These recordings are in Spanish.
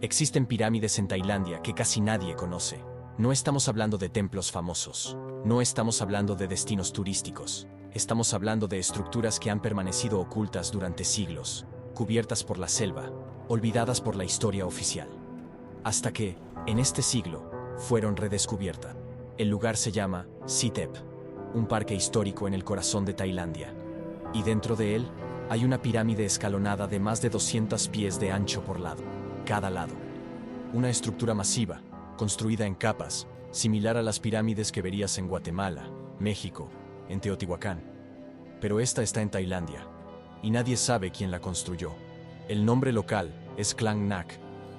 Existen pirámides en Tailandia que casi nadie conoce. No estamos hablando de templos famosos. No estamos hablando de destinos turísticos. Estamos hablando de estructuras que han permanecido ocultas durante siglos, cubiertas por la selva, olvidadas por la historia oficial. Hasta que, en este siglo, fueron redescubiertas. El lugar se llama Sitep, un parque histórico en el corazón de Tailandia. Y dentro de él, hay una pirámide escalonada de más de 200 pies de ancho por cada lado. Una estructura masiva, construida en capas, similar a las pirámides que verías en Guatemala, México, en Teotihuacán. Pero esta está en Tailandia, y nadie sabe quién la construyó. El nombre local es Klang Nak,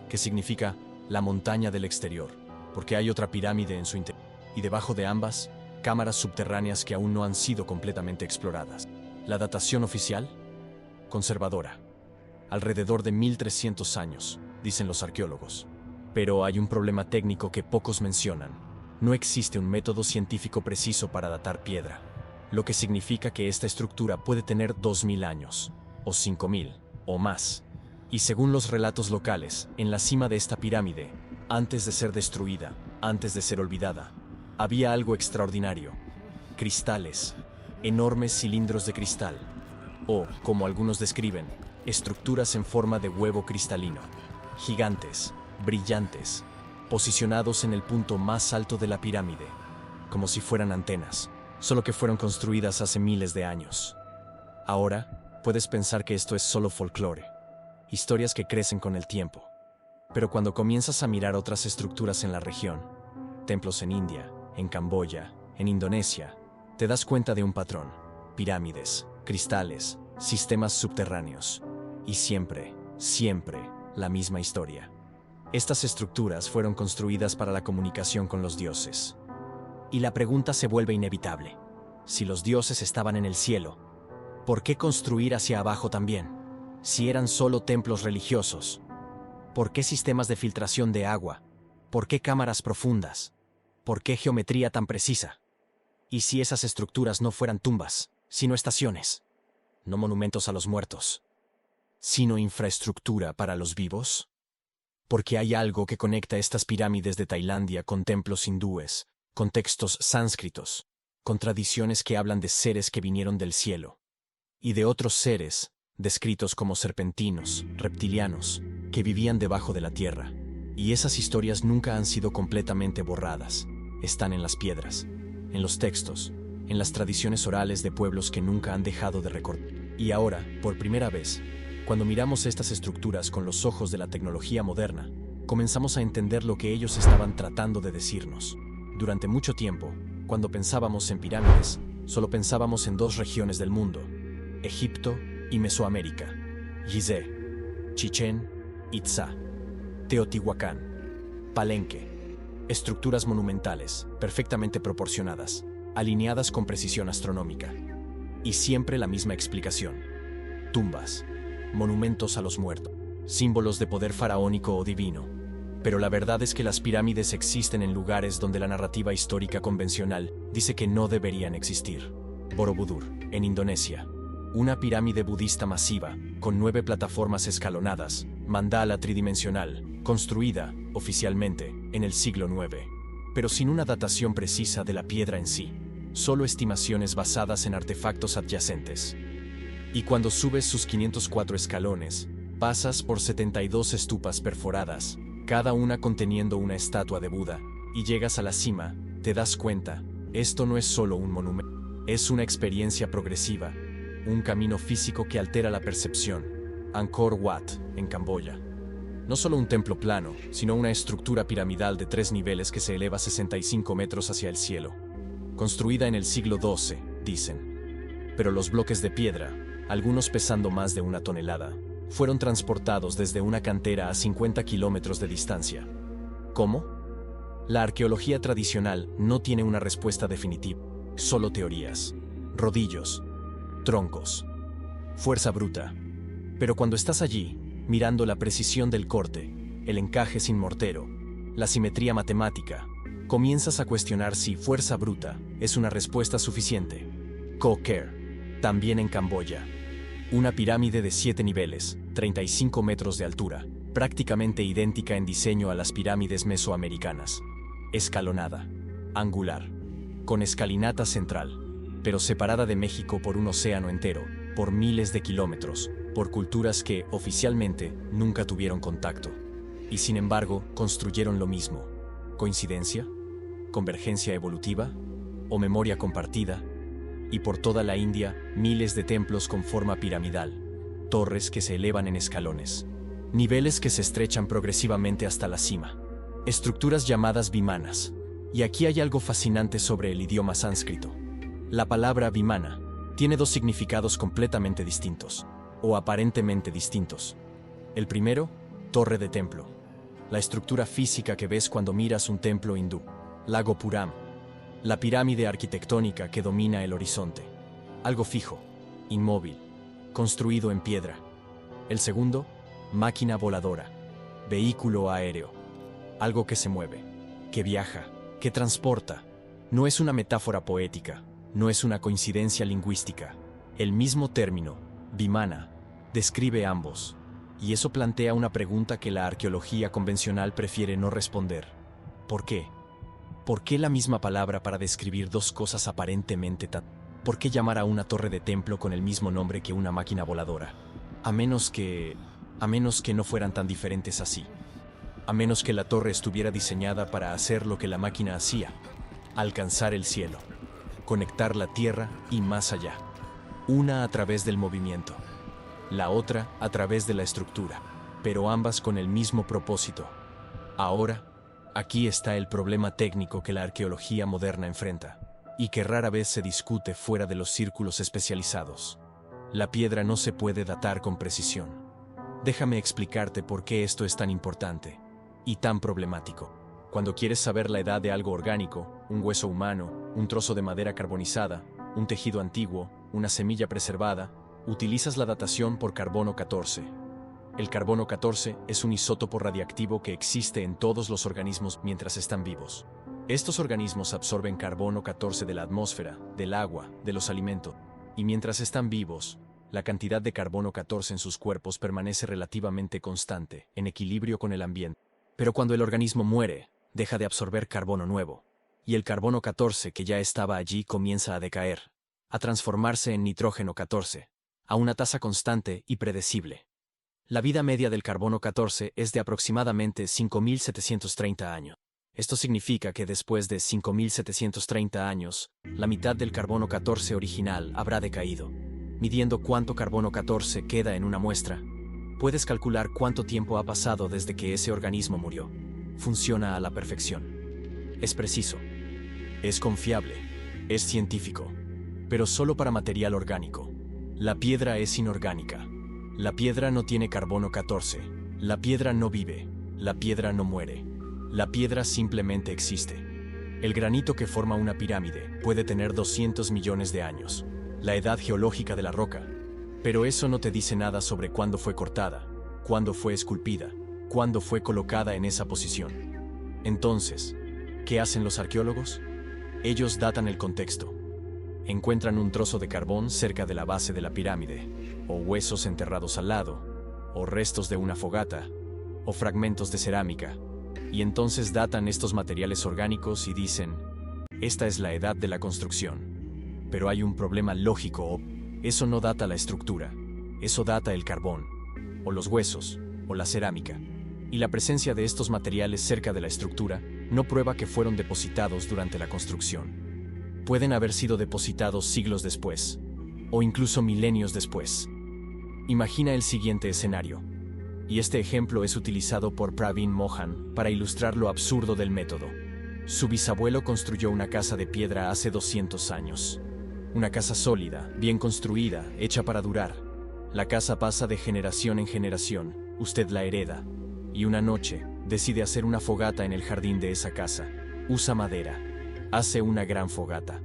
que significa la montaña del exterior, porque hay otra pirámide en su interior, y debajo de ambas, cámaras subterráneas que aún no han sido completamente exploradas. La datación oficial, conservadora. Alrededor de 1300 años, dicen los arqueólogos. Pero hay un problema técnico que pocos mencionan. No existe un método científico preciso para datar piedra, lo que significa que esta estructura puede tener 2000 años, o 5000, o más. Y según los relatos locales, en la cima de esta pirámide, antes de ser destruida, antes de ser olvidada, había algo extraordinario. Cristales, enormes cilindros de cristal, o, como algunos describen, estructuras en forma de huevo cristalino, gigantes, brillantes, posicionados en el punto más alto de la pirámide, como si fueran antenas, solo que fueron construidas hace miles de años. Ahora, puedes pensar que esto es solo folclore, historias que crecen con el tiempo. Pero cuando comienzas a mirar otras estructuras en la región, templos en India, en Camboya, en Indonesia, te das cuenta de un patrón: pirámides, cristales, sistemas subterráneos. Y siempre, siempre, la misma historia. Estas estructuras fueron construidas para la comunicación con los dioses. Y la pregunta se vuelve inevitable. Si los dioses estaban en el cielo, ¿por qué construir hacia abajo también? Si eran solo templos religiosos, ¿por qué sistemas de filtración de agua? ¿Por qué cámaras profundas? ¿Por qué geometría tan precisa? ¿Y si esas estructuras no fueran tumbas, sino estaciones? No monumentos a los muertos, sino infraestructura para los vivos. Porque hay algo que conecta estas pirámides de Tailandia con templos hindúes, con textos sánscritos, con tradiciones que hablan de seres que vinieron del cielo, y de otros seres, descritos como serpentinos, reptilianos, que vivían debajo de la tierra. Y esas historias nunca han sido completamente borradas. Están en las piedras, en los textos, en las tradiciones orales de pueblos que nunca han dejado de recordar. Y ahora, por primera vez, cuando miramos estas estructuras con los ojos de la tecnología moderna, comenzamos a entender lo que ellos estaban tratando de decirnos. Durante mucho tiempo, cuando pensábamos en pirámides, solo pensábamos en dos regiones del mundo: Egipto y Mesoamérica. Gizeh, Chichén Itzá, Teotihuacán, Palenque. Estructuras monumentales, perfectamente proporcionadas, alineadas con precisión astronómica. Y siempre la misma explicación: tumbas, monumentos a los muertos, símbolos de poder faraónico o divino. Pero la verdad es que las pirámides existen en lugares donde la narrativa histórica convencional dice que no deberían existir. Borobudur, en Indonesia. Una pirámide budista masiva, con 9 plataformas escalonadas, mandala tridimensional, construida, oficialmente, en el siglo IX, pero sin una datación precisa de la piedra en sí, solo estimaciones basadas en artefactos adyacentes. Y cuando subes sus 504 escalones, pasas por 72 estupas perforadas, cada una conteniendo una estatua de Buda, y llegas a la cima, te das cuenta, esto no es solo un monumento, es una experiencia progresiva, un camino físico que altera la percepción. Angkor Wat, en Camboya. No solo un templo plano, sino una estructura piramidal de 3 niveles que se eleva 65 metros hacia el cielo. Construida en el siglo XII, dicen. Pero los bloques de piedra, algunos pesando más de 1 tonelada, fueron transportados desde una cantera a 50 kilómetros de distancia. ¿Cómo? La arqueología tradicional no tiene una respuesta definitiva, solo teorías, rodillos, troncos, fuerza bruta. Pero cuando estás allí, mirando la precisión del corte, el encaje sin mortero, la simetría matemática, comienzas a cuestionar si fuerza bruta es una respuesta suficiente. Ko Ker, también en Camboya. Una pirámide de 7 niveles, 35 metros de altura, prácticamente idéntica en diseño a las pirámides mesoamericanas. Escalonada, angular, con escalinata central, pero separada de México por un océano entero, por miles de kilómetros, por culturas que, oficialmente, nunca tuvieron contacto. Y sin embargo, construyeron lo mismo. ¿Coincidencia? ¿Convergencia evolutiva? ¿O memoria compartida? Y por toda la India, miles de templos con forma piramidal, torres que se elevan en escalones, niveles que se estrechan progresivamente hasta la cima, estructuras llamadas vimanas. Y aquí hay algo fascinante sobre el idioma sánscrito. La palabra vimana tiene dos significados completamente distintos, o aparentemente distintos. El primero, torre de templo, la estructura física que ves cuando miras un templo hindú, lago Puram, la pirámide arquitectónica que domina el horizonte, algo fijo, inmóvil, construido en piedra. El segundo, máquina voladora, vehículo aéreo, algo que se mueve, que viaja, que transporta. No es una metáfora poética, no es una coincidencia lingüística. El mismo término, vimana, describe ambos, y eso plantea una pregunta que la arqueología convencional prefiere no responder. ¿Por qué? ¿Por qué la misma palabra para describir dos cosas aparentemente tan... ¿Por qué llamar a una torre de templo con el mismo nombre que una máquina voladora? A menos que no fueran tan diferentes así. A menos que la torre estuviera diseñada para hacer lo que la máquina hacía: alcanzar el cielo, conectar la tierra y más allá. Una a través del movimiento, la otra a través de la estructura, pero ambas con el mismo propósito. Ahora, aquí está el problema técnico que la arqueología moderna enfrenta, y que rara vez se discute fuera de los círculos especializados. La piedra no se puede datar con precisión. Déjame explicarte por qué esto es tan importante y tan problemático. Cuando quieres saber la edad de algo orgánico, un hueso humano, un trozo de madera carbonizada, un tejido antiguo, una semilla preservada, utilizas la datación por carbono 14. El carbono 14 es un isótopo radiactivo que existe en todos los organismos mientras están vivos. Estos organismos absorben carbono 14 de la atmósfera, del agua, de los alimentos, y mientras están vivos, la cantidad de carbono 14 en sus cuerpos permanece relativamente constante, en equilibrio con el ambiente. Pero cuando el organismo muere, deja de absorber carbono nuevo, y el carbono 14 que ya estaba allí comienza a decaer, a transformarse en nitrógeno 14, a una tasa constante y predecible. La vida media del carbono 14 es de aproximadamente 5.730 años. Esto significa que después de 5.730 años, la mitad del carbono 14 original habrá decaído. Midiendo cuánto carbono 14 queda en una muestra, puedes calcular cuánto tiempo ha pasado desde que ese organismo murió. Funciona a la perfección. Es preciso. Es confiable. Es científico. Pero solo para material orgánico. La piedra es inorgánica. La piedra no tiene carbono 14. La piedra no vive. La piedra no muere. La piedra simplemente existe. El granito que forma una pirámide puede tener 200 millones de años, la edad geológica de la roca. Pero eso no te dice nada sobre cuándo fue cortada, cuándo fue esculpida, cuándo fue colocada en esa posición. Entonces, ¿qué hacen los arqueólogos? Ellos datan el contexto. Encuentran un trozo de carbón cerca de la base de la pirámide, o huesos enterrados al lado, o restos de una fogata, o fragmentos de cerámica, y entonces datan estos materiales orgánicos y dicen: esta es la edad de la construcción. Pero hay un problema lógico. Eso no data la estructura, eso data el carbón, o los huesos, o la cerámica. Y la presencia de estos materiales cerca de la estructura no prueba que fueron depositados durante la construcción. Pueden haber sido depositados siglos después, o incluso milenios después. Imagina el siguiente escenario. Y este ejemplo es utilizado por Praveen Mohan para ilustrar lo absurdo del método. Su bisabuelo construyó una casa de piedra hace 200 años. Una casa sólida, bien construida, hecha para durar. La casa pasa de generación en generación, usted la hereda. Y una noche, decide hacer una fogata en el jardín de esa casa. Usa madera. Hace una gran fogata.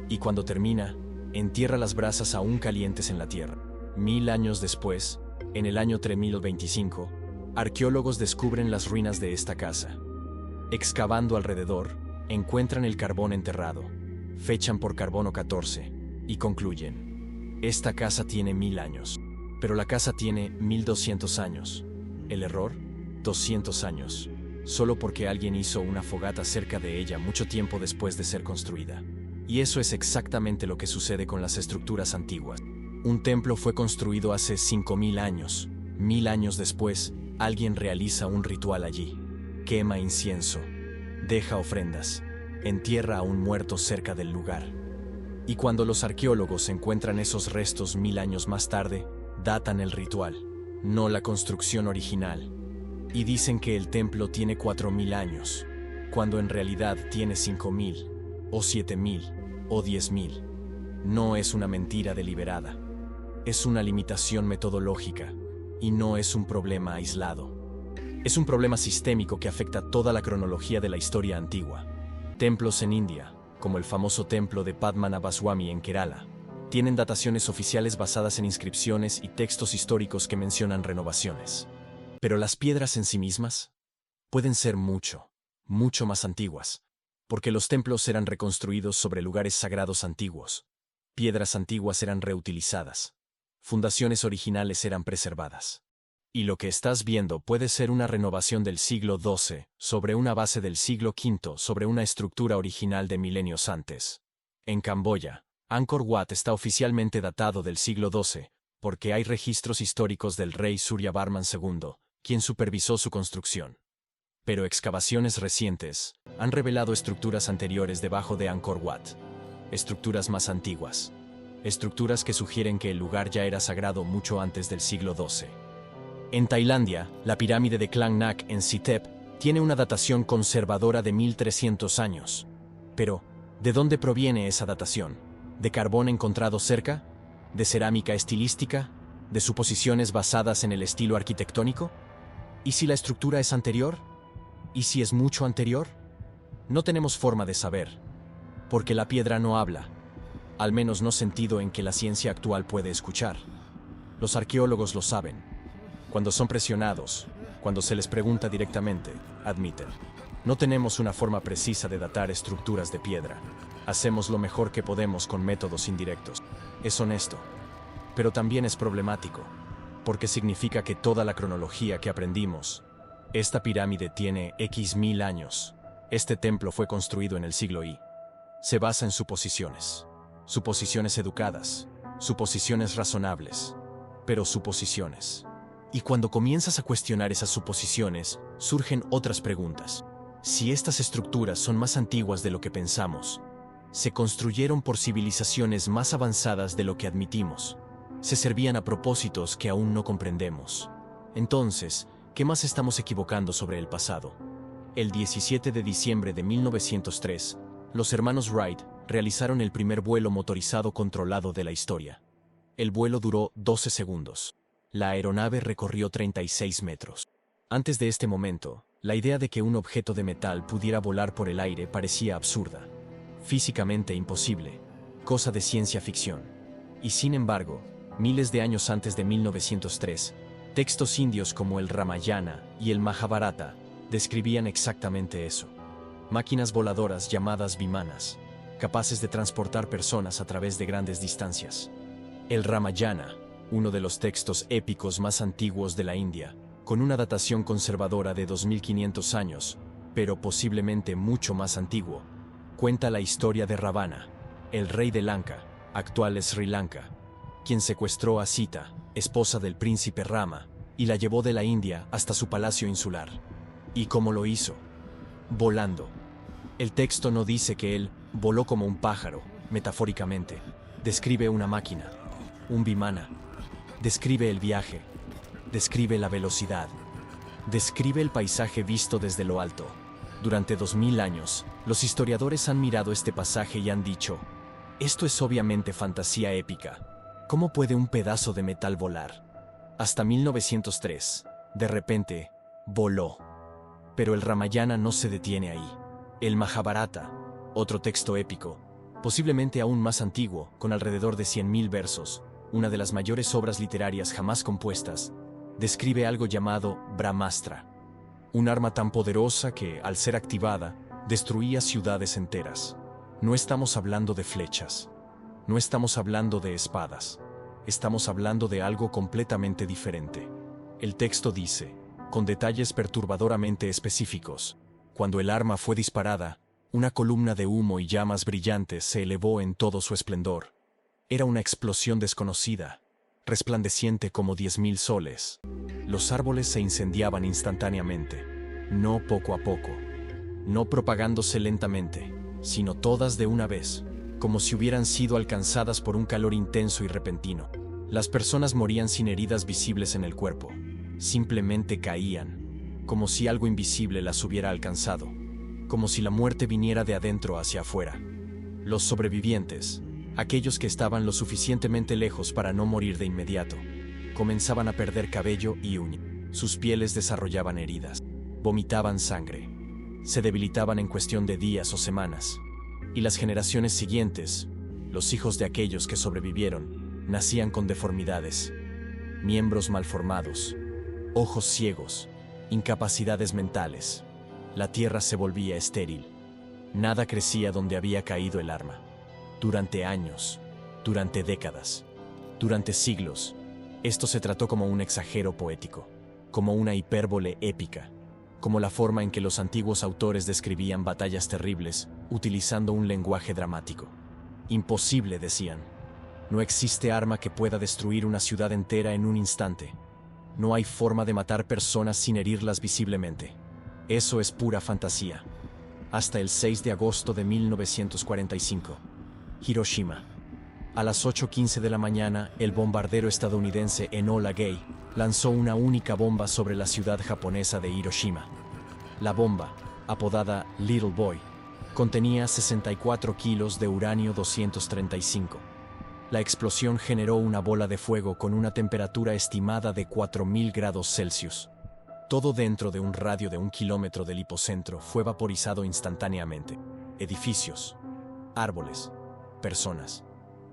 Y cuando termina, entierra las brasas aún calientes en la tierra. 1000 años después, en el año 3025, arqueólogos descubren las ruinas de esta casa. Excavando alrededor, encuentran el carbón enterrado, fechan por carbono 14 y concluyen: esta casa tiene 1000 años, pero la casa tiene 1200 años. ¿El error? 200 años. Solo porque alguien hizo una fogata cerca de ella mucho tiempo después de ser construida. Y eso es exactamente lo que sucede con las estructuras antiguas. Un templo fue construido hace 5000 años. 1000 años después, alguien realiza un ritual allí. Quema incienso. Deja ofrendas. Entierra a un muerto cerca del lugar. Y cuando los arqueólogos encuentran esos restos 1000 años más tarde, datan el ritual, no la construcción original. Y dicen que el templo tiene 4000 años, cuando en realidad tiene 5000, o 7000, o 10000. No es una mentira deliberada. Es una limitación metodológica, y no es un problema aislado. Es un problema sistémico que afecta toda la cronología de la historia antigua. Templos en India, como el famoso templo de Padmanabhaswamy en Kerala, tienen dataciones oficiales basadas en inscripciones y textos históricos que mencionan renovaciones. Pero las piedras en sí mismas pueden ser mucho más antiguas, porque los templos eran reconstruidos sobre lugares sagrados antiguos. Piedras antiguas eran reutilizadas. Fundaciones originales eran preservadas. Y lo que estás viendo puede ser una renovación del siglo XII sobre una base del siglo V sobre una estructura original de milenios antes. En Camboya, Angkor Wat está oficialmente datado del siglo XII, porque hay registros históricos del rey Suryavarman II, quien supervisó su construcción. Pero excavaciones recientes han revelado estructuras anteriores debajo de Angkor Wat. Estructuras más antiguas. Estructuras que sugieren que el lugar ya era sagrado mucho antes del siglo XII. En Tailandia, la pirámide de Klang Nak en Sitep tiene una datación conservadora de 1300 años. Pero, ¿de dónde proviene esa datación? ¿De carbón encontrado cerca? ¿De cerámica estilística? ¿De suposiciones basadas en el estilo arquitectónico? ¿Y si la estructura es anterior? ¿Y si es mucho anterior? No tenemos forma de saber, porque la piedra no habla, al menos no sentido en que la ciencia actual puede escuchar. Los arqueólogos lo saben. Cuando son presionados, cuando se les pregunta directamente, admiten. No tenemos una forma precisa de datar estructuras de piedra. Hacemos lo mejor que podemos con métodos indirectos. Es honesto, pero también es problemático, porque significa que toda la cronología que aprendimos, esta pirámide tiene X mil años, este templo fue construido en el siglo I, se basa en suposiciones educadas, suposiciones razonables, pero suposiciones. Y cuando comienzas a cuestionar esas suposiciones, surgen otras preguntas. Si estas estructuras son más antiguas de lo que pensamos, se construyeron por civilizaciones más avanzadas de lo que admitimos, se servían a propósitos que aún no comprendemos. Entonces, ¿qué más estamos equivocando sobre el pasado? El 17 de diciembre de 1903, los hermanos Wright realizaron el primer vuelo motorizado controlado de la historia. El vuelo duró 12 segundos. La aeronave recorrió 36 metros. Antes de este momento, la idea de que un objeto de metal pudiera volar por el aire parecía absurda, físicamente imposible, cosa de ciencia ficción. Y sin embargo, miles de años antes de 1903, textos indios como el Ramayana y el Mahabharata describían exactamente eso. Máquinas voladoras llamadas vimanas, capaces de transportar personas a través de grandes distancias. El Ramayana, uno de los textos épicos más antiguos de la India, con una datación conservadora de 2500 años, pero posiblemente mucho más antiguo, cuenta la historia de Ravana, el rey de Lanka, actual Sri Lanka, quien secuestró a Sita, esposa del príncipe Rama, y la llevó de la India hasta su palacio insular. ¿Y cómo lo hizo? Volando. El texto no dice que él voló como un pájaro, metafóricamente. Describe una máquina, un vimana. Describe el viaje, describe la velocidad, describe el paisaje visto desde lo alto. Durante 2000 años, los historiadores han mirado este pasaje y han dicho, esto es obviamente fantasía épica. ¿Cómo puede un pedazo de metal volar? Hasta 1903, de repente, voló. Pero el Ramayana no se detiene ahí. El Mahabharata, otro texto épico, posiblemente aún más antiguo, con alrededor de 100.000 versos, una de las mayores obras literarias jamás compuestas, describe algo llamado Brahmastra, un arma tan poderosa que, al ser activada, destruía ciudades enteras. No estamos hablando de flechas, no estamos hablando de espadas, estamos hablando de algo completamente diferente. El texto dice, con detalles perturbadoramente específicos. Cuando el arma fue disparada, una columna de humo y llamas brillantes se elevó en todo su esplendor. Era una explosión desconocida, resplandeciente como 10.000 soles. Los árboles se incendiaban instantáneamente, no poco a poco, no propagándose lentamente, sino todas de una vez, como si hubieran sido alcanzadas por un calor intenso y repentino. Las personas morían sin heridas visibles en el cuerpo, simplemente caían, como si algo invisible las hubiera alcanzado, como si la muerte viniera de adentro hacia afuera. Los sobrevivientes, aquellos que estaban lo suficientemente lejos para no morir de inmediato, comenzaban a perder cabello y uñas. Sus pieles desarrollaban heridas, vomitaban sangre, se debilitaban en cuestión de días o semanas. Y las generaciones siguientes, los hijos de aquellos que sobrevivieron, nacían con deformidades, miembros malformados, ojos ciegos, incapacidades mentales. La tierra se volvía estéril. Nada crecía donde había caído el arma. Durante años, durante décadas, durante siglos, esto se trató como un exagero poético, como una hipérbole épica, como la forma en que los antiguos autores describían batallas terribles, utilizando un lenguaje dramático. Imposible, decían. No existe arma que pueda destruir una ciudad entera en un instante. No hay forma de matar personas sin herirlas visiblemente. Eso es pura fantasía. Hasta el 6 de agosto de 1945. Hiroshima. A las 8:15 de la mañana, el bombardero estadounidense Enola Gay lanzó una única bomba sobre la ciudad japonesa de Hiroshima. La bomba, apodada Little Boy, contenía 64 kilos de uranio 235. La explosión generó una bola de fuego con una temperatura estimada de 4.000 grados Celsius. Todo dentro de un radio de 1 kilómetro del hipocentro fue vaporizado instantáneamente. Edificios, árboles, personas.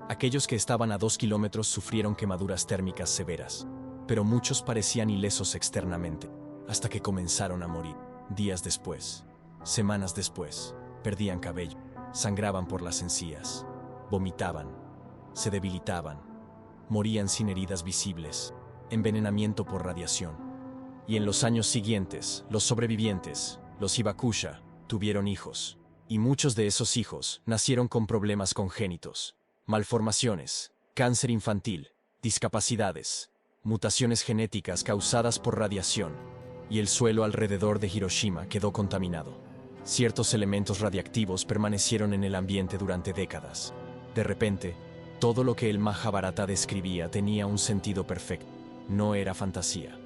Aquellos que estaban a 2 kilómetros sufrieron quemaduras térmicas severas, pero muchos parecían ilesos externamente, hasta que comenzaron a morir. Días después, semanas después, perdían cabello, sangraban por las encías, vomitaban, se debilitaban, morían sin heridas visibles, envenenamiento por radiación. Y en los años siguientes, los sobrevivientes, los Hibakusha, tuvieron hijos, y muchos de esos hijos nacieron con problemas congénitos, malformaciones, cáncer infantil, discapacidades, mutaciones genéticas causadas por radiación, y el suelo alrededor de Hiroshima quedó contaminado. Ciertos elementos radiactivos permanecieron en el ambiente durante décadas. De repente, todo lo que el Majábharata describía tenía un sentido perfecto. No era fantasía.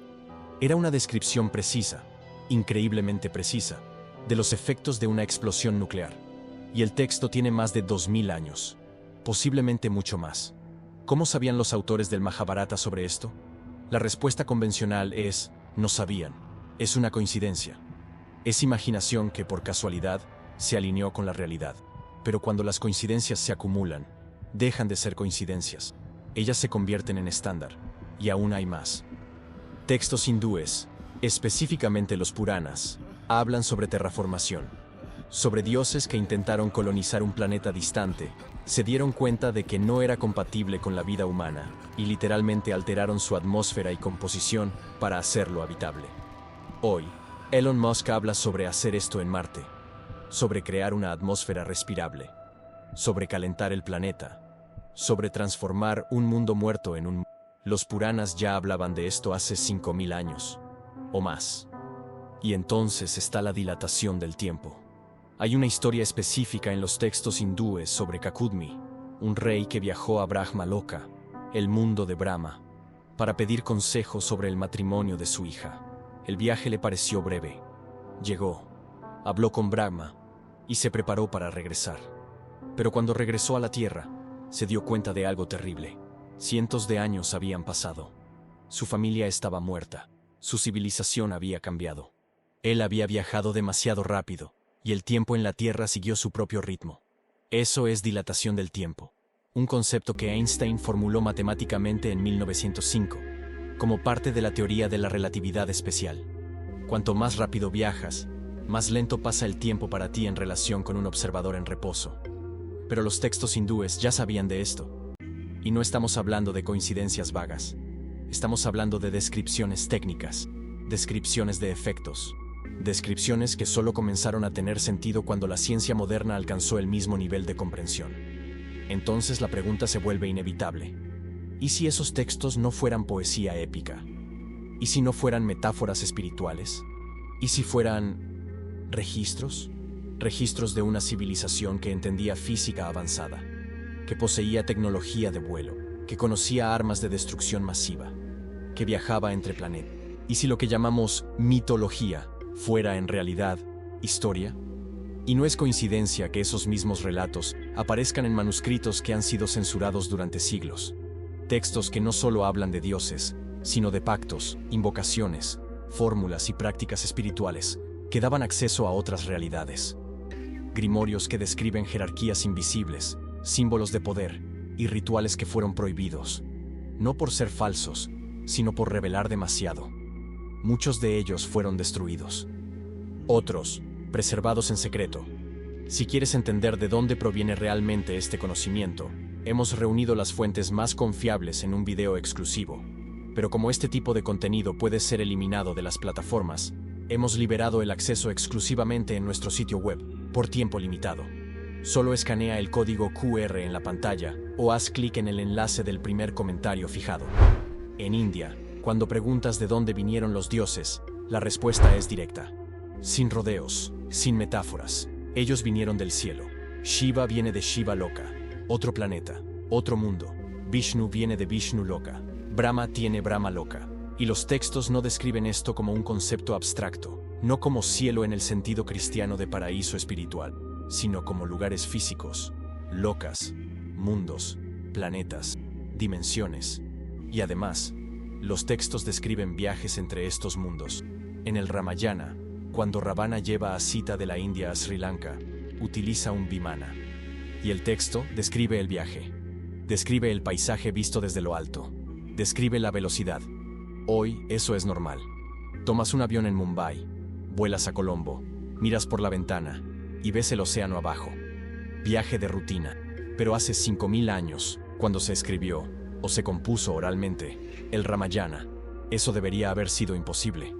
Era una descripción precisa, increíblemente precisa, de los efectos de una explosión nuclear. Y el texto tiene más de 2000 años, posiblemente mucho más. ¿Cómo sabían los autores del Majábharata sobre esto? La respuesta convencional es: no sabían. Es una coincidencia. Es imaginación que, por casualidad, se alineó con la realidad. Pero cuando las coincidencias se acumulan, dejan de ser coincidencias. Ellas se convierten en estándar. Y aún hay más. Textos hindúes, específicamente los Puranas, hablan sobre terraformación, sobre dioses que intentaron colonizar un planeta distante, se dieron cuenta de que no era compatible con la vida humana y literalmente alteraron su atmósfera y composición para hacerlo habitable. Hoy, Elon Musk habla sobre hacer esto en Marte, sobre crear una atmósfera respirable, sobre calentar el planeta, sobre transformar un mundo muerto en un... Los Puranas ya hablaban de esto hace 5000 años, o más. Y entonces está la dilatación del tiempo. Hay una historia específica en los textos hindúes sobre Kakudmi, un rey que viajó a Brahma Loka, el mundo de Brahma, para pedir consejo sobre el matrimonio de su hija. El viaje le pareció breve. Llegó, habló con Brahma y se preparó para regresar. Pero cuando regresó a la tierra, se dio cuenta de algo terrible. Cientos de años habían pasado. Su familia estaba muerta. Su civilización había cambiado. Él había viajado demasiado rápido, y el tiempo en la Tierra siguió su propio ritmo. Eso es dilatación del tiempo, un concepto que Einstein formuló matemáticamente en 1905, como parte de la teoría de la relatividad especial. Cuanto más rápido viajas, más lento pasa el tiempo para ti en relación con un observador en reposo. Pero los textos hindúes ya sabían de esto. Y no estamos hablando de coincidencias vagas. Estamos hablando de descripciones técnicas, descripciones de efectos. Descripciones que solo comenzaron a tener sentido cuando la ciencia moderna alcanzó el mismo nivel de comprensión. Entonces la pregunta se vuelve inevitable. ¿Y si esos textos no fueran poesía épica? ¿Y si no fueran metáforas espirituales? ¿Y si fueran registros? Registros de una civilización que entendía física avanzada, que poseía tecnología de vuelo, que conocía armas de destrucción masiva, que viajaba entre planetas. ¿Y si lo que llamamos mitología fuera en realidad historia? Y no es coincidencia que esos mismos relatos aparezcan en manuscritos que han sido censurados durante siglos. Textos que no solo hablan de dioses, sino de pactos, invocaciones, fórmulas y prácticas espirituales que daban acceso a otras realidades. Grimorios que describen jerarquías invisibles, símbolos de poder y rituales que fueron prohibidos, no por ser falsos, sino por revelar demasiado. Muchos de ellos fueron destruidos. Otros, preservados en secreto. Si quieres entender de dónde proviene realmente este conocimiento, hemos reunido las fuentes más confiables en un video exclusivo. Pero como este tipo de contenido puede ser eliminado de las plataformas, hemos liberado el acceso exclusivamente en nuestro sitio web, por tiempo limitado. Solo escanea el código QR en la pantalla o haz clic en el enlace del primer comentario fijado. En India, cuando preguntas de dónde vinieron los dioses, la respuesta es directa. Sin rodeos, sin metáforas. Ellos vinieron del cielo. Shiva viene de Shiva Loka, otro planeta, otro mundo. Vishnu viene de Vishnu Loka. Brahma tiene Brahma Loka. Y los textos no describen esto como un concepto abstracto, no como cielo en el sentido cristiano de paraíso espiritual, sino como lugares físicos, lokas, mundos, planetas, dimensiones. Y además, los textos describen viajes entre estos mundos. En el Ramayana, cuando Ravana lleva a Sita de la India a Sri Lanka, utiliza un vimana. Y el texto describe el viaje, describe el paisaje visto desde lo alto, describe la velocidad. Hoy eso es normal. Tomas un avión en Mumbai, vuelas a Colombo, miras por la ventana y ves el océano abajo. Viaje de rutina. Pero hace 5000 años, cuando se escribió o se compuso oralmente el Ramayana, eso debería haber sido imposible.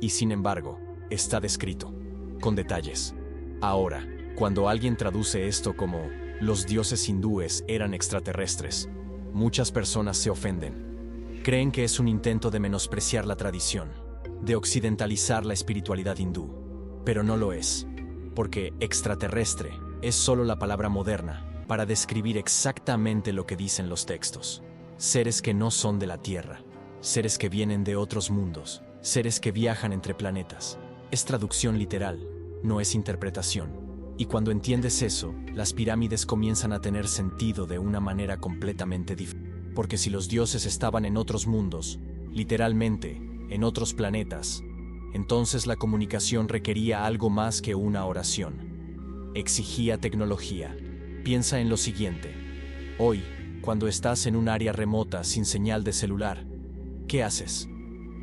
Y sin embargo, está descrito, con detalles. Ahora, cuando alguien traduce esto como los dioses hindúes eran extraterrestres, muchas personas se ofenden. Creen que es un intento de menospreciar la tradición, de occidentalizar la espiritualidad hindú. Pero no lo es, porque extraterrestre es solo la palabra moderna para describir exactamente lo que dicen los textos. Seres que no son de la Tierra, seres que vienen de otros mundos, seres que viajan entre planetas. Es traducción literal, no es interpretación. Y cuando entiendes eso, las pirámides comienzan a tener sentido de una manera completamente diferente. Porque si los dioses estaban en otros mundos, literalmente, en otros planetas, entonces la comunicación requería algo más que una oración. Exigía tecnología. Piensa en lo siguiente. Hoy, cuando estás en un área remota sin señal de celular, ¿qué haces?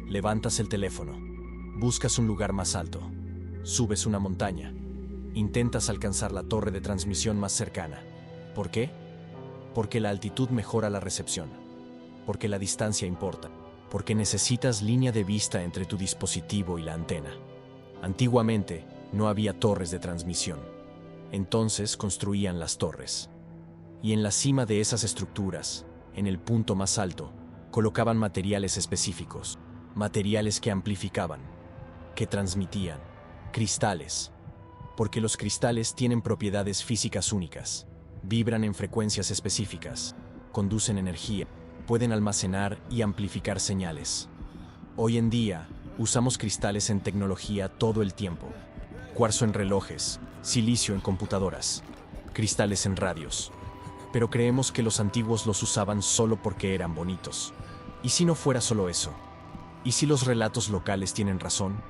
Levantas el teléfono, buscas un lugar más alto, subes una montaña, intentas alcanzar la torre de transmisión más cercana. ¿Por qué? Porque la altitud mejora la recepción, porque la distancia importa, porque necesitas línea de vista entre tu dispositivo y la antena. Antiguamente, no había torres de transmisión. Entonces construían las torres. Y en la cima de esas estructuras, en el punto más alto, colocaban materiales específicos, materiales que amplificaban, que transmitían, cristales, porque los cristales tienen propiedades físicas únicas. Vibran en frecuencias específicas, conducen energía, pueden almacenar y amplificar señales. Hoy en día, usamos cristales en tecnología todo el tiempo. Cuarzo en relojes, silicio en computadoras, cristales en radios. Pero creemos que los antiguos los usaban solo porque eran bonitos. ¿Y si no fuera solo eso? ¿Y si los relatos locales tienen razón?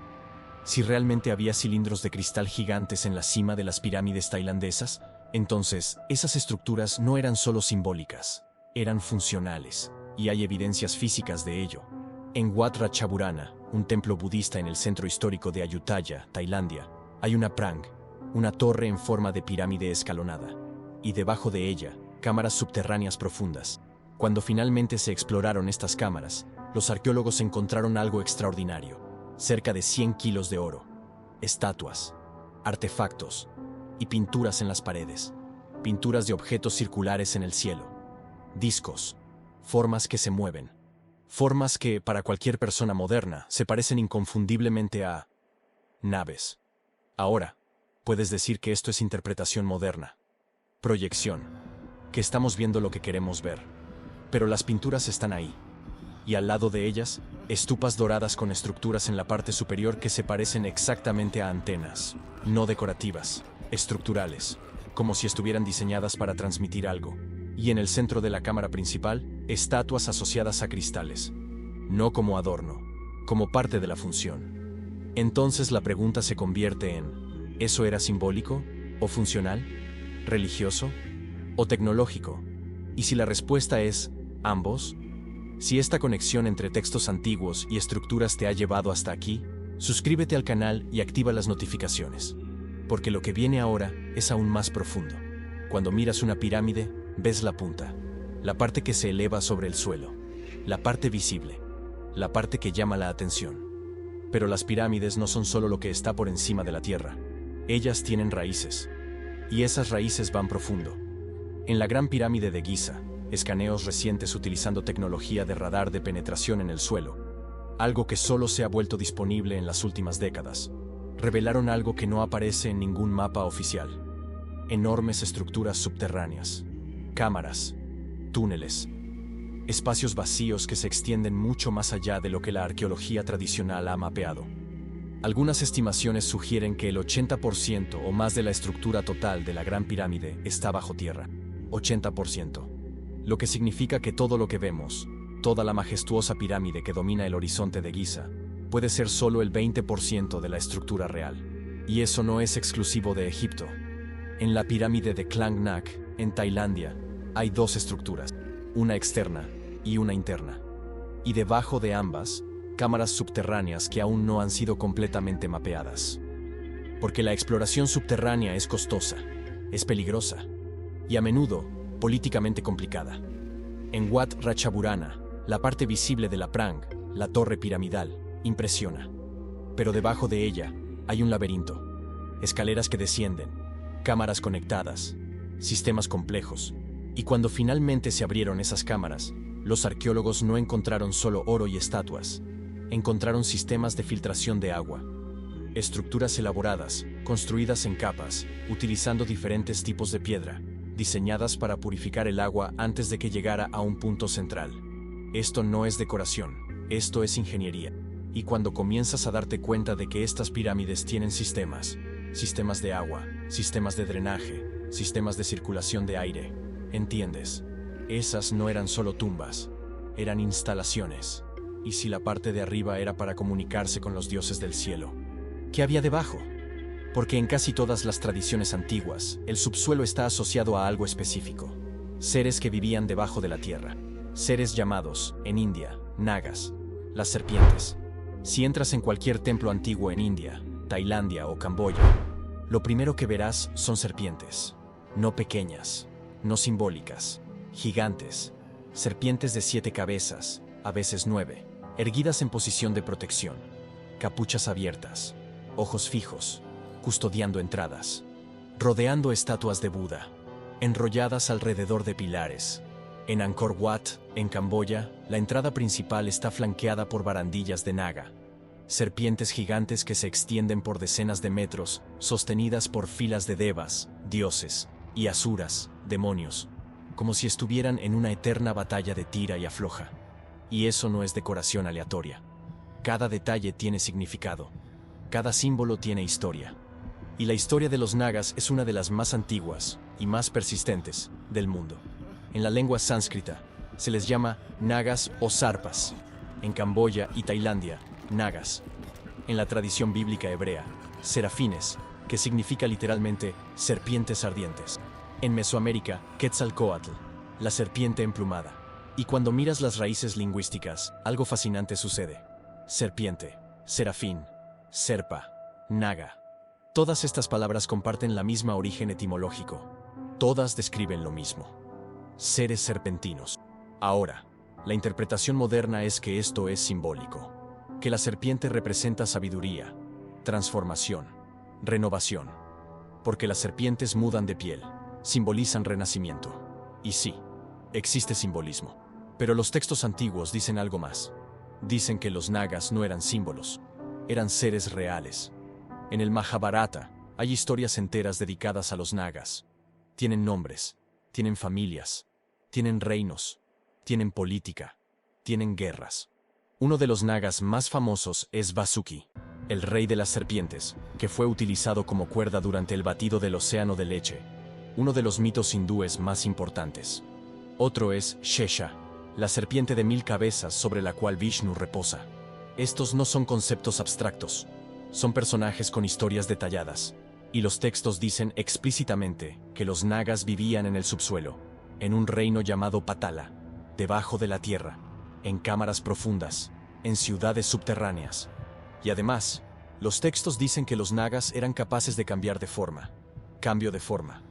Si realmente había cilindros de cristal gigantes en la cima de las pirámides tailandesas, entonces, esas estructuras no eran solo simbólicas, eran funcionales, y hay evidencias físicas de ello. En Wat Ratchaburana, un templo budista en el centro histórico de Ayutthaya, Tailandia, hay una prang, una torre en forma de pirámide escalonada, y debajo de ella, cámaras subterráneas profundas. Cuando finalmente se exploraron estas cámaras, los arqueólogos encontraron algo extraordinario. cerca de 100 kilos de oro, estatuas, artefactos y pinturas en las paredes, pinturas de objetos circulares en el cielo, discos, formas que se mueven, formas que, para cualquier persona moderna, se parecen inconfundiblemente a naves. Ahora, puedes decir que esto es interpretación moderna, proyección, que estamos viendo lo que queremos ver. Pero las pinturas están ahí, y al lado de ellas, estupas doradas con estructuras en la parte superior que se parecen exactamente a antenas, no decorativas, estructurales, como si estuvieran diseñadas para transmitir algo. Y en el centro de la cámara principal, estatuas asociadas a cristales, no como adorno, como parte de la función. Entonces la pregunta se convierte en, ¿eso era simbólico? ¿O funcional? ¿Religioso? ¿O tecnológico? Y si la respuesta es ambos, si esta conexión entre textos antiguos y estructuras te ha llevado hasta aquí, suscríbete al canal y activa las notificaciones, porque lo que viene ahora es aún más profundo. Cuando miras una pirámide, ves la punta, la parte que se eleva sobre el suelo, la parte visible, la parte que llama la atención. Pero las pirámides no son solo lo que está por encima de la tierra, ellas tienen raíces, y esas raíces van profundo. En la Gran Pirámide de Giza, escaneos recientes utilizando tecnología de radar de penetración en el suelo, algo que solo se ha vuelto disponible en las últimas décadas, revelaron algo que no aparece en ningún mapa oficial: enormes estructuras subterráneas, cámaras, túneles, espacios vacíos que se extienden mucho más allá de lo que la arqueología tradicional ha mapeado. Algunas estimaciones sugieren que el 80% o más de la estructura total de la Gran Pirámide está bajo tierra. 80%. Lo que significa que todo lo que vemos, toda la majestuosa pirámide que domina el horizonte de Giza, puede ser solo el 20% de la estructura real. Y eso no es exclusivo de Egipto. En la pirámide de Klang Nak, en Tailandia, hay dos estructuras, una externa y una interna. Y debajo de ambas, cámaras subterráneas que aún no han sido completamente mapeadas. Porque la exploración subterránea es costosa, es peligrosa y a menudo políticamente complicada. En Wat Ratchaburana, la parte visible de la Prang, la torre piramidal, impresiona. Pero debajo de ella hay un laberinto, escaleras que descienden, cámaras conectadas, sistemas complejos. Y cuando finalmente se abrieron esas cámaras, los arqueólogos no encontraron solo oro y estatuas, encontraron sistemas de filtración de agua, estructuras elaboradas, construidas en capas, utilizando diferentes tipos de piedra, diseñadas para purificar el agua antes de que llegara a un punto central. Esto no es decoración, esto es ingeniería. Y cuando comienzas a darte cuenta de que estas pirámides tienen sistemas de agua, sistemas de drenaje, sistemas de circulación de aire, entiendes, esas no eran solo tumbas, eran instalaciones. Y si la parte de arriba era para comunicarse con los dioses del cielo, ¿qué había debajo? Porque en casi todas las tradiciones antiguas, el subsuelo está asociado a algo específico. Seres que vivían debajo de la tierra. Seres llamados, en India, nagas, las serpientes. Si entras en cualquier templo antiguo en India, Tailandia o Camboya, lo primero que verás son serpientes. No pequeñas, no simbólicas, gigantes. Serpientes de 7 cabezas, a veces 9. Erguidas en posición de protección, capuchas abiertas, ojos fijos, custodiando entradas, rodeando estatuas de Buda, enrolladas alrededor de pilares. En Angkor Wat, en Camboya, la entrada principal está flanqueada por barandillas de naga, serpientes gigantes que se extienden por decenas de metros, sostenidas por filas de devas, dioses, y asuras, demonios, como si estuvieran en una eterna batalla de tira y afloja. Y eso no es decoración aleatoria. Cada detalle tiene significado. Cada símbolo tiene historia. Y la historia de los nagas es una de las más antiguas y más persistentes del mundo. En la lengua sánscrita se les llama nagas o sarpas. En Camboya y Tailandia, nagas. En la tradición bíblica hebrea, serafines, que significa literalmente serpientes ardientes. En Mesoamérica, Quetzalcóatl, la serpiente emplumada. Y cuando miras las raíces lingüísticas, algo fascinante sucede. Serpiente, serafín, serpa, naga. Todas estas palabras comparten la misma origen etimológico. Todas describen lo mismo. Seres serpentinos. Ahora, la interpretación moderna es que esto es simbólico. que la serpiente representa sabiduría, transformación, renovación. Porque las serpientes mudan de piel, simbolizan renacimiento. Y sí, existe simbolismo. Pero los textos antiguos dicen algo más. Dicen que los nagas no eran símbolos, eran seres reales. En el Mahabharata hay historias enteras dedicadas a los nagas. Tienen nombres, tienen familias, tienen reinos, tienen política, tienen guerras. Uno de los nagas más famosos es Vasuki, el rey de las serpientes, que fue utilizado como cuerda durante el batido del océano de leche, uno de los mitos hindúes más importantes. Otro es Shesha, la serpiente de 1000 cabezas sobre la cual Vishnu reposa. Estos no son conceptos abstractos, son personajes con historias detalladas, y los textos dicen explícitamente que los nagas vivían en el subsuelo, en un reino llamado Patala, debajo de la tierra, en cámaras profundas, en ciudades subterráneas. Y además, los textos dicen que los nagas eran capaces de cambiar de forma. Cambio de forma.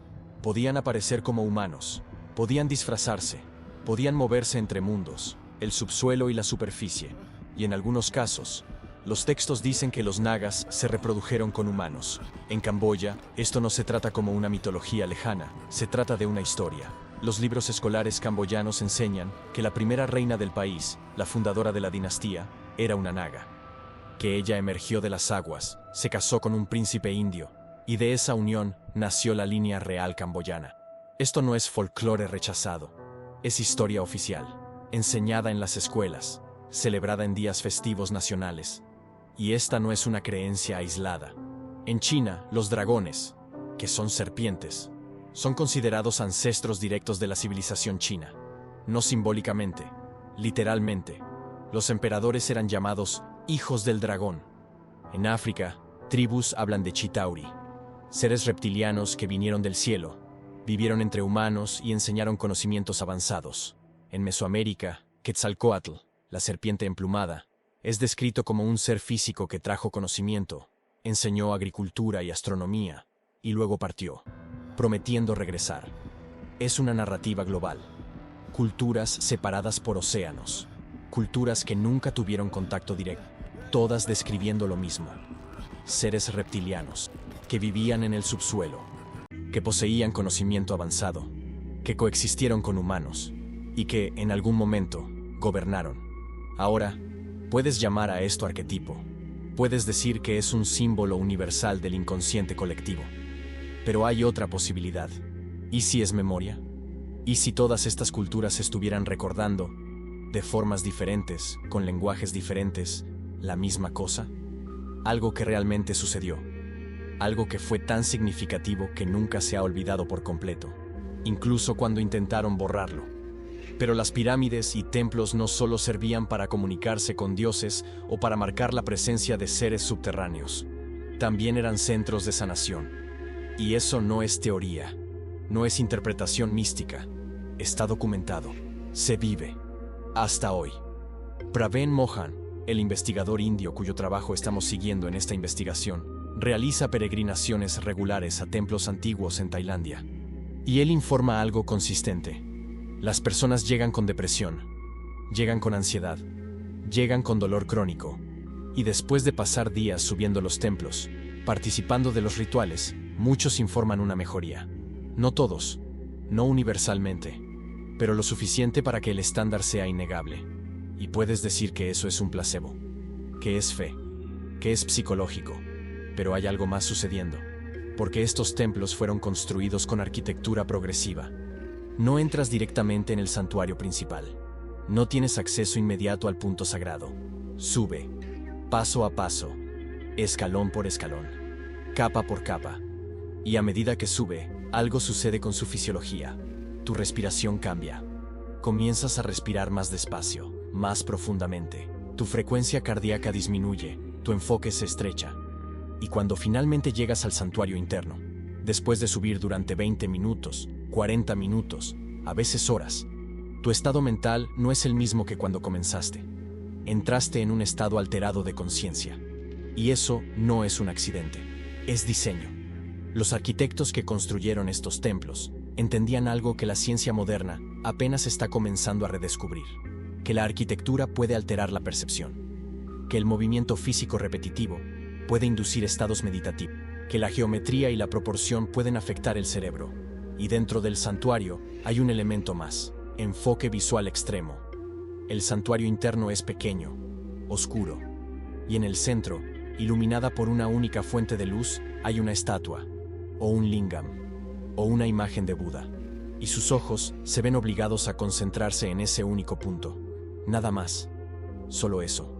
Podían aparecer como humanos, podían disfrazarse, podían moverse entre mundos, el subsuelo y la superficie. Y en algunos casos, los textos dicen que los nagas se reprodujeron con humanos. En Camboya, esto no se trata como una mitología lejana, se trata de una historia. Los libros escolares camboyanos enseñan que la primera reina del país, la fundadora de la dinastía, era una naga. Que ella emergió de las aguas, se casó con un príncipe indio, y de esa unión nació la línea real camboyana. Esto no es folclore rechazado, es historia oficial, enseñada en las escuelas, celebrada en días festivos nacionales. Y esta no es una creencia aislada. En China, los dragones, que son serpientes, son considerados ancestros directos de la civilización china. No simbólicamente, literalmente. Los emperadores eran llamados hijos del dragón. En África, tribus hablan de Chitauri, seres reptilianos que vinieron del cielo, vivieron entre humanos y enseñaron conocimientos avanzados. En Mesoamérica, Quetzalcóatl, la serpiente emplumada, es descrito como un ser físico que trajo conocimiento, enseñó agricultura y astronomía, y luego partió, prometiendo regresar. Es una narrativa global. Culturas separadas por océanos. Culturas que nunca tuvieron contacto directo, todas describiendo lo mismo. Seres reptilianos, que vivían en el subsuelo, que poseían conocimiento avanzado, que coexistieron con humanos, y que, en algún momento, gobernaron. Ahora, puedes llamar a esto arquetipo. Puedes decir que es un símbolo universal del inconsciente colectivo. Pero hay otra posibilidad. ¿Y si es memoria? ¿Y si todas estas culturas estuvieran recordando, de formas diferentes, con lenguajes diferentes, la misma cosa? Algo que realmente sucedió. Algo que fue tan significativo que nunca se ha olvidado por completo, incluso cuando intentaron borrarlo. Pero las pirámides y templos no solo servían para comunicarse con dioses o para marcar la presencia de seres subterráneos. También eran centros de sanación. Y eso no es teoría, no es interpretación mística. Está documentado, se vive, hasta hoy. Praveen Mohan, el investigador indio cuyo trabajo estamos siguiendo en esta investigación, realiza peregrinaciones regulares a templos antiguos en Tailandia. Y él informa algo consistente. Las personas llegan con depresión, llegan con ansiedad, llegan con dolor crónico, y después de pasar días subiendo los templos, participando de los rituales, muchos informan una mejoría. No todos, no universalmente, pero lo suficiente para que el estándar sea innegable. Y puedes decir que eso es un placebo, que es fe, que es psicológico, pero hay algo más sucediendo, porque estos templos fueron construidos con arquitectura progresiva. No entras directamente en el santuario principal. No tienes acceso inmediato al punto sagrado. Sube, paso a paso, escalón por escalón, capa por capa. Y a medida que sube, algo sucede con su fisiología. Tu respiración cambia. Comienzas a respirar más despacio, más profundamente. Tu frecuencia cardíaca disminuye, tu enfoque se estrecha. Y cuando finalmente llegas al santuario interno, después de subir durante 20 minutos, 40 minutos, a veces horas, tu estado mental no es el mismo que cuando comenzaste. Entraste en un estado alterado de conciencia. Y eso no es un accidente, es diseño. Los arquitectos que construyeron estos templos entendían algo que la ciencia moderna apenas está comenzando a redescubrir, que la arquitectura puede alterar la percepción. que el movimiento físico repetitivo puede inducir estados meditativos, que la geometría y la proporción pueden afectar el cerebro. Y dentro del santuario hay un elemento más: enfoque visual extremo. El santuario interno es pequeño, oscuro, y en el centro, iluminada por una única fuente de luz, hay una estatua, o un lingam, o una imagen de Buda. Y sus ojos se ven obligados a concentrarse en ese único punto. Nada más. Solo eso.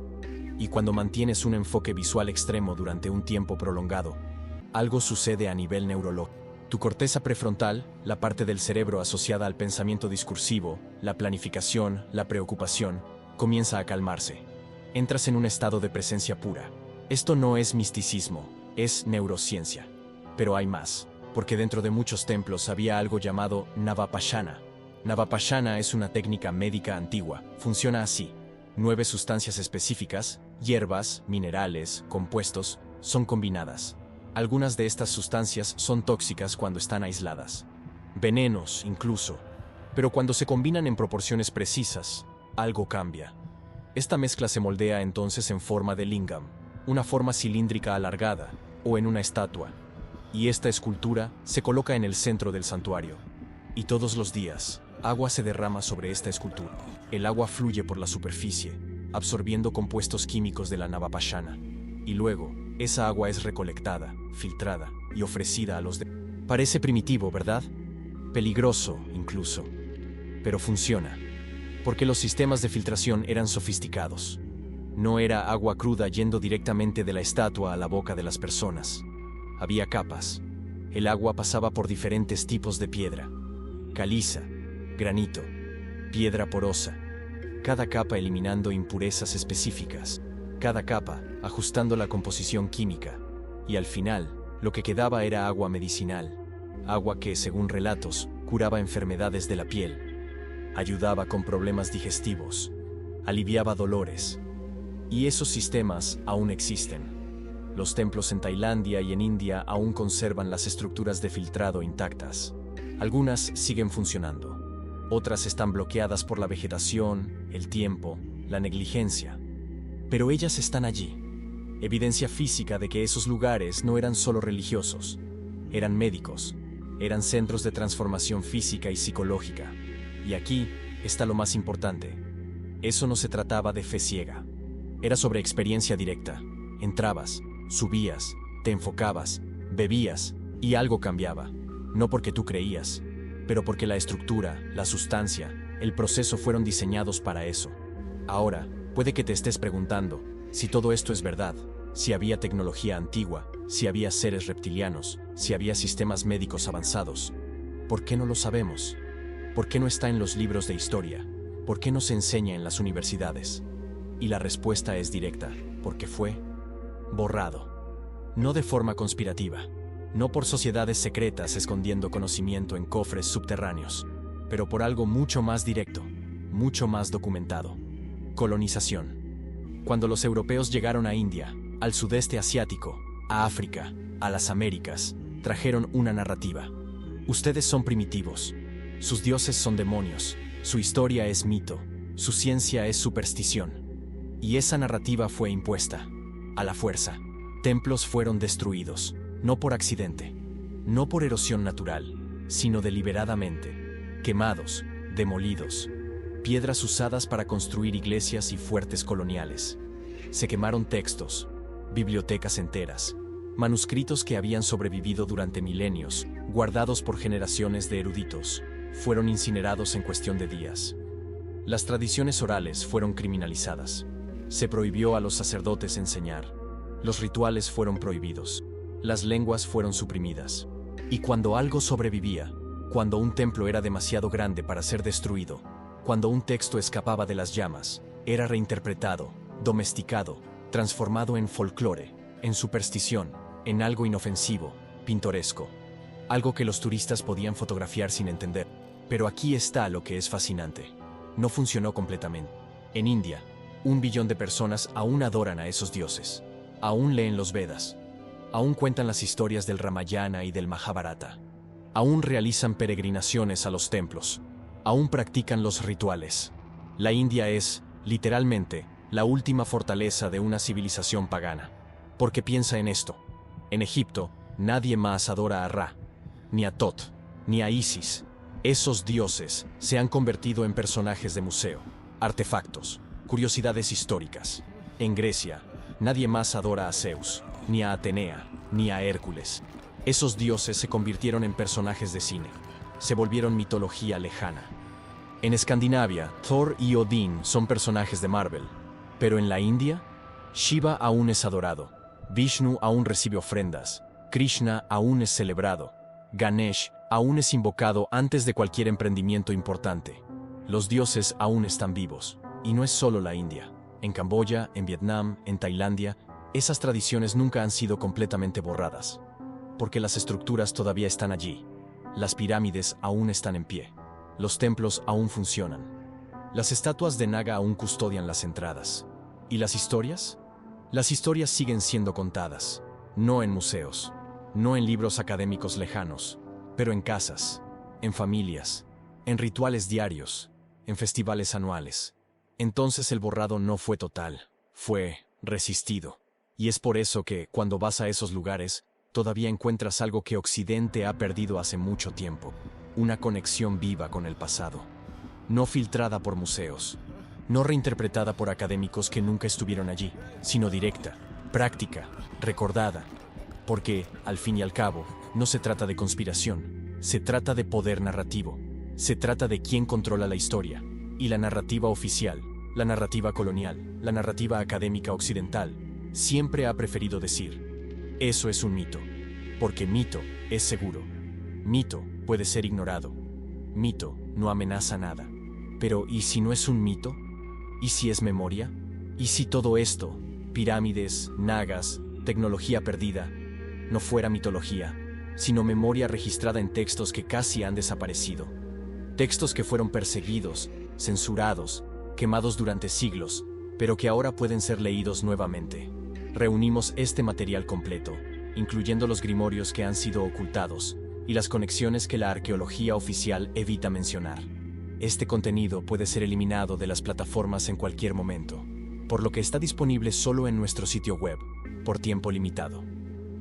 Y cuando mantienes un enfoque visual extremo durante un tiempo prolongado, algo sucede a nivel neurológico. Tu corteza prefrontal, la parte del cerebro asociada al pensamiento discursivo, la planificación, la preocupación, comienza a calmarse. Entras en un estado de presencia pura. Esto no es misticismo, es neurociencia. Pero hay más, porque dentro de muchos templos había algo llamado Navapashana. Navapashana es una técnica médica antigua. Funciona así: 9 sustancias específicas, hierbas, minerales, compuestos, son combinadas. Algunas de estas sustancias son tóxicas cuando están aisladas, venenos incluso, pero cuando se combinan en proporciones precisas, algo cambia. Esta mezcla se moldea entonces en forma de lingam, una forma cilíndrica alargada, o en una estatua, y esta escultura se coloca en el centro del santuario. Y todos los días, agua se derrama sobre esta escultura. El agua fluye por la superficie, absorbiendo compuestos químicos de la Navapashana, y luego, esa agua es recolectada, filtrada y ofrecida a los demás. Parece primitivo, ¿verdad? Peligroso, incluso. Pero funciona, porque los sistemas de filtración eran sofisticados. No era agua cruda yendo directamente de la estatua a la boca de las personas. Había capas. El agua pasaba por diferentes tipos de piedra: caliza, granito, piedra porosa. Cada capa eliminando impurezas específicas. Cada capa ajustando la composición química, y al final, lo que quedaba era agua medicinal, agua que, según relatos, curaba enfermedades de la piel, ayudaba con problemas digestivos, aliviaba dolores. Y esos sistemas aún existen. Los templos en Tailandia y en India aún conservan las estructuras de filtrado intactas. Algunas siguen funcionando, otras están bloqueadas por la vegetación, el tiempo, la negligencia. Pero ellas están allí, evidencia física de que esos lugares no eran solo religiosos, eran médicos, eran centros de transformación física y psicológica. Y aquí está lo más importante: eso no se trataba de fe ciega, era sobre experiencia directa. Entrabas, subías, te enfocabas, bebías, y algo cambiaba, no porque tú creías, pero porque la estructura, la sustancia, el proceso fueron diseñados para eso. Ahora, puede que te estés preguntando si todo esto es verdad, si había tecnología antigua, si había seres reptilianos, si había sistemas médicos avanzados. ¿Por qué no lo sabemos? ¿Por qué no está en los libros de historia? ¿Por qué no se enseña en las universidades? Y la respuesta es directa: porque fue borrado. No de forma conspirativa, no por sociedades secretas escondiendo conocimiento en cofres subterráneos, pero por algo mucho más directo, mucho más documentado: colonización. Cuando los europeos llegaron a India, al sudeste asiático, a África, a las Américas, trajeron una narrativa. Ustedes son primitivos, sus dioses son demonios, su historia es mito, su ciencia es superstición. Y esa narrativa fue impuesta, a la fuerza. Templos fueron destruidos, no por accidente, no por erosión natural, sino deliberadamente, quemados, demolidos. Piedras usadas para construir iglesias y fuertes coloniales. Se quemaron textos, bibliotecas enteras, manuscritos que habían sobrevivido durante milenios, guardados por generaciones de eruditos, fueron incinerados en cuestión de días. Las tradiciones orales fueron criminalizadas. Se prohibió a los sacerdotes enseñar. Los rituales fueron prohibidos. Las lenguas fueron suprimidas. Y cuando algo sobrevivía, cuando un templo era demasiado grande para ser destruido, cuando un texto escapaba de las llamas, era reinterpretado, domesticado, transformado en folclore, en superstición, en algo inofensivo, pintoresco. Algo que los turistas podían fotografiar sin entender. Pero aquí está lo que es fascinante. No funcionó completamente. En India, 1 billón de personas aún adoran a esos dioses. Aún leen los Vedas. Aún cuentan las historias del Ramayana y del Mahabharata. Aún realizan peregrinaciones a los templos. Aún practican los rituales. La India es, literalmente, la última fortaleza de una civilización pagana. Porque piensa en esto. En Egipto, nadie más adora a Ra, ni a Tot, ni a Isis. Esos dioses se han convertido en personajes de museo, artefactos, curiosidades históricas. En Grecia, nadie más adora a Zeus, ni a Atenea, ni a Hércules. Esos dioses se convirtieron en personajes de cine, se volvieron mitología lejana. En Escandinavia, Thor y Odín son personajes de Marvel, pero en la India, Shiva aún es adorado, Vishnu aún recibe ofrendas, Krishna aún es celebrado, Ganesh aún es invocado antes de cualquier emprendimiento importante. Los dioses aún están vivos, y no es solo la India. En Camboya, en Vietnam, en Tailandia, esas tradiciones nunca han sido completamente borradas, porque las estructuras todavía están allí. Las pirámides aún están en pie. Los templos aún funcionan. Las estatuas de Naga aún custodian las entradas. ¿Y las historias? Las historias siguen siendo contadas, no en museos, no en libros académicos lejanos, pero en casas, en familias, en rituales diarios, en festivales anuales. Entonces el borrado no fue total, fue resistido. Y es por eso que, cuando vas a esos lugares, todavía encuentras algo que Occidente ha perdido hace mucho tiempo. Una conexión viva con el pasado. No filtrada por museos, no reinterpretada por académicos que nunca estuvieron allí, sino directa, práctica, recordada. Porque, al fin y al cabo, no se trata de conspiración, se trata de poder narrativo, se trata de quién controla la historia, y la narrativa oficial, la narrativa colonial, la narrativa académica occidental, siempre ha preferido decir, eso es un mito, porque mito es seguro, mito puede ser ignorado, mito no amenaza nada. Pero ¿y si no es un mito? ¿Y si es memoria? ¿Y si todo esto, pirámides, nagas, tecnología perdida, no fuera mitología, sino memoria registrada en textos que casi han desaparecido? Textos que fueron perseguidos, censurados, quemados durante siglos, pero que ahora pueden ser leídos nuevamente. Reunimos este material completo, incluyendo los grimorios que han sido ocultados y las conexiones que la arqueología oficial evita mencionar. Este contenido puede ser eliminado de las plataformas en cualquier momento, por lo que está disponible solo en nuestro sitio web, por tiempo limitado.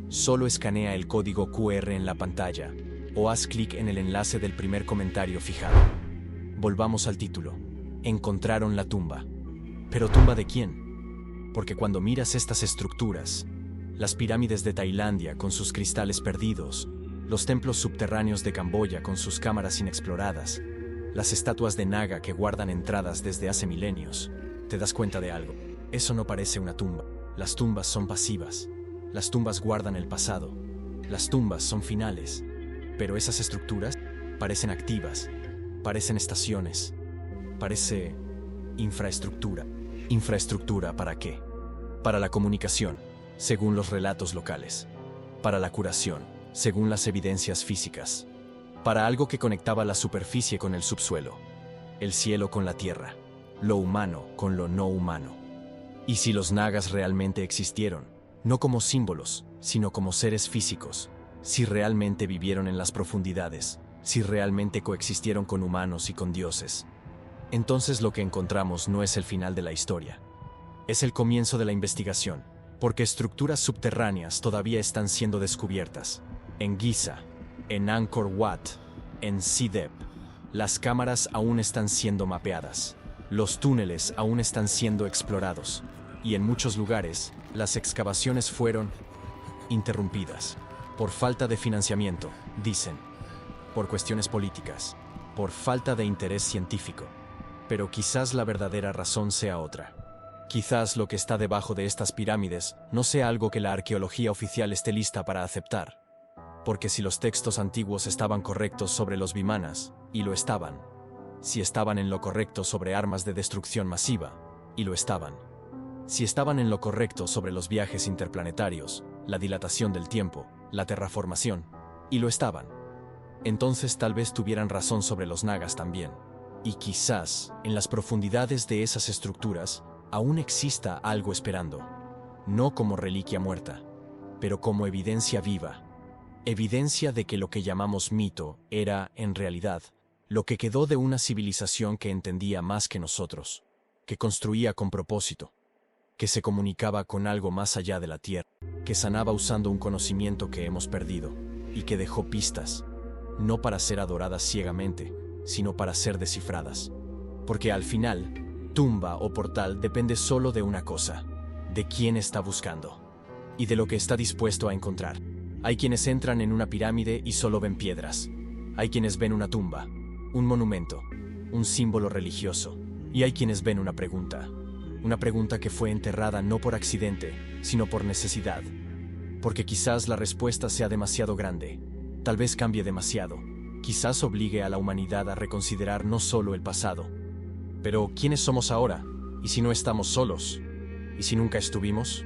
Solo escanea el código QR en la pantalla o haz clic en el enlace del primer comentario fijado. Volvamos al título. Encontraron la tumba. ¿Pero tumba de quién? Porque cuando miras estas estructuras, las pirámides de Tailandia con sus cristales perdidos, los templos subterráneos de Camboya con sus cámaras inexploradas, las estatuas de Naga que guardan entradas desde hace milenios, te das cuenta de algo. Eso no parece una tumba. Las tumbas son pasivas. Las tumbas guardan el pasado. Las tumbas son finales. Pero esas estructuras parecen activas, parecen estaciones, parece infraestructura. ¿Infraestructura para qué? Para la comunicación, según los relatos locales. Para la curación, según las evidencias físicas. Para algo que conectaba la superficie con el subsuelo, el cielo con la tierra, lo humano con lo no humano. ¿Y si los nagas realmente existieron, no como símbolos, sino como seres físicos? Si realmente vivieron en las profundidades, si realmente coexistieron con humanos y con dioses, entonces lo que encontramos no es el final de la historia, es el comienzo de la investigación, porque estructuras subterráneas todavía están siendo descubiertas. En Giza, en Angkor Wat, en Sidep, las cámaras aún están siendo mapeadas, los túneles aún están siendo explorados, y en muchos lugares, las excavaciones fueron interrumpidas. Por falta de financiamiento, dicen. Por cuestiones políticas. Por falta de interés científico. Pero quizás la verdadera razón sea otra. Quizás lo que está debajo de estas pirámides no sea algo que la arqueología oficial esté lista para aceptar. Porque si los textos antiguos estaban correctos sobre los vimanas, y lo estaban. Si estaban en lo correcto sobre armas de destrucción masiva, y lo estaban. Si estaban en lo correcto sobre los viajes interplanetarios, la dilatación del tiempo, la terraformación, y lo estaban. Entonces tal vez tuvieran razón sobre los nagas también. Y quizás, en las profundidades de esas estructuras, aún exista algo esperando. No como reliquia muerta, pero como evidencia viva. Evidencia de que lo que llamamos mito era, en realidad, lo que quedó de una civilización que entendía más que nosotros, que construía con propósito, que se comunicaba con algo más allá de la tierra, que sanaba usando un conocimiento que hemos perdido y que dejó pistas, no para ser adoradas ciegamente, sino para ser descifradas. Porque al final, tumba o portal depende solo de una cosa, de quién está buscando y de lo que está dispuesto a encontrar. Hay quienes entran en una pirámide y solo ven piedras. Hay quienes ven una tumba, un monumento, un símbolo religioso. Y hay quienes ven una pregunta que fue enterrada no por accidente, sino por necesidad. Porque quizás la respuesta sea demasiado grande, tal vez cambie demasiado, quizás obligue a la humanidad a reconsiderar no solo el pasado. Pero, ¿quiénes somos ahora? ¿Y si no estamos solos? ¿Y si nunca estuvimos?